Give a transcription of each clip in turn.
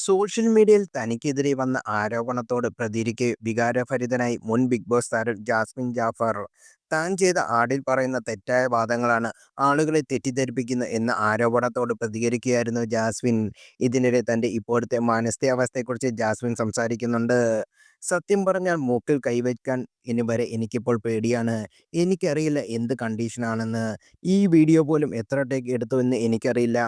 Social മീഡിയയിൽ തനിക്കെതിരെ വന്ന ആരോപണത്തോട് പ്രതികരിക്കെ വികാരഭരിതനായി മുൻ ബിഗ് ബോസ് താരം ജാസ്മിൻ ജാഫർ. താൻ ചെയ്ത ആഡിൽ പറയുന്ന തെറ്റായ വാദങ്ങളാണ് ആളുകളെ തെറ്റിദ്ധരിപ്പിക്കുന്നത് എന്ന ആരോപണത്തോട് പ്രതികരിക്കുകയായിരുന്നു ജാസ്മിൻ. ഇതിനിടെ തന്റെ ഇപ്പോഴത്തെ മാനസികാവസ്ഥയെക്കുറിച്ച് ജാസ്മിൻ സംസാരിക്കുന്നുണ്ട്. സത്യം പറഞ്ഞാൽ മൂക്കിൽ കൈവയ്ക്കാൻ ഇനി വരെ എനിക്കിപ്പോൾ പേടിയാണ്. എനിക്കറിയില്ല എന്ത് കണ്ടീഷനാണെന്ന്. ഈ വീഡിയോ പോലും എത്ര ടേക്ക് എടുത്തു എന്ന് എനിക്കറിയില്ല.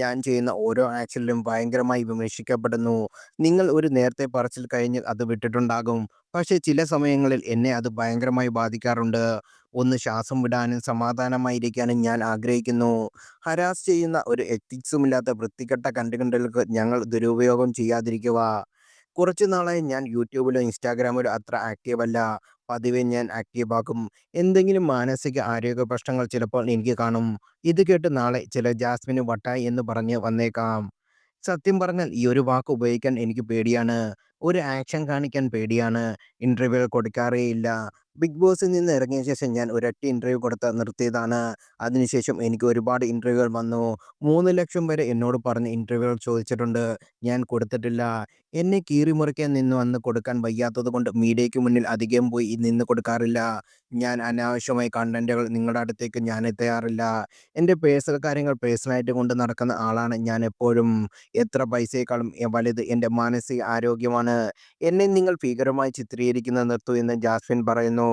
ഞാൻ ചെയ്യുന്ന ഓരോ ആക്ഷനിലും ഭയങ്കരമായി വിമർശിക്കപ്പെടുന്നു. നിങ്ങൾ ഒരു നേരത്തെ പറച്ചിൽ കഴിഞ്ഞ് അത് വിട്ടിട്ടുണ്ടാകും. പക്ഷേ ചില സമയങ്ങളിൽ എന്നെ അത് ഭയങ്കരമായി ബാധിക്കാറുണ്ട്. ഒന്ന് ശ്വാസം വിടാനും സമാധാനമായിരിക്കാനും ഞാൻ ആഗ്രഹിക്കുന്നു. ഹരാസ് ചെയ്യുന്ന ഒരു എത്തിക്സുമില്ലാത്ത വൃത്തികെട്ട കണ്ടുകണ്ടലുകൾക്ക് ഞങ്ങൾ ദുരുപയോഗം ചെയ്യാതിരിക്കുക. കുറച്ച് നാളായി ഞാൻ യൂട്യൂബിലോ ഇൻസ്റ്റാഗ്രാമിലോ അത്ര ആക്റ്റീവ് അല്ല. പതിവെ ഞാൻ ആക്റ്റീവാക്കും. എന്തെങ്കിലും മാനസിക ആരോഗ്യ പ്രശ്നങ്ങൾ ചിലപ്പോൾ എനിക്ക് കാണും. ഇത് കേട്ട് നാളെ ചില ജാസ്മിന് വട്ടായി എന്ന് പറഞ്ഞ് വന്നേക്കാം. സത്യം പറഞ്ഞാൽ ഈ ഒരു വാക്ക് ഉപയോഗിക്കാൻ എനിക്ക് പേടിയാണ്. ഒരു ആക്ഷൻ കാണിക്കാൻ പേടിയാണ്. ഇന്റർവ്യൂകൾ കൊടുക്കാറേയില്ല. ബിഗ് ബോസിൽ നിന്ന് ഇറങ്ങിയ ശേഷം ഞാൻ ഒരൊറ്റ ഇന്റർവ്യൂ കൊടുത്ത് നിർത്തിയതാണ്. അതിനുശേഷം എനിക്ക് ഒരുപാട് ഇന്റർവ്യൂകൾ വന്നു. 3,00,000 വരെ എന്നോട് പറഞ്ഞ് ഇന്റർവ്യൂകൾ ചോദിച്ചിട്ടുണ്ട്. ഞാൻ കൊടുത്തിട്ടില്ല. എന്നെ കീറിമുറിക്കാൻ നിന്ന് വന്ന് കൊടുക്കാൻ വയ്യാത്തതുകൊണ്ട് മീഡിയയ്ക്ക് മുന്നിൽ അധികം പോയി നിന്ന് കൊടുക്കാറില്ല. ഞാൻ അനാവശ്യമായി കണ്ടന്റുകൾ നിങ്ങളുടെ അടുത്തേക്ക് ഞാൻ എത്താറില്ല. എൻ്റെ പേഴ്സണൽ കാര്യങ്ങൾ പേഴ്സണലായിട്ട് കൊണ്ട് നടക്കുന്ന ആളാണ് ഞാൻ എപ്പോഴും. എത്ര പൈസയേക്കാളും വലുത് എൻ്റെ മാനസിക ആരോഗ്യമാണ്. എന്നെ നിങ്ങൾ ഭീകരമായി ചിത്രീകരിക്കുന്നത് നിർത്തൂ എന്ന് ജാസ്മിൻ പറയുന്നു.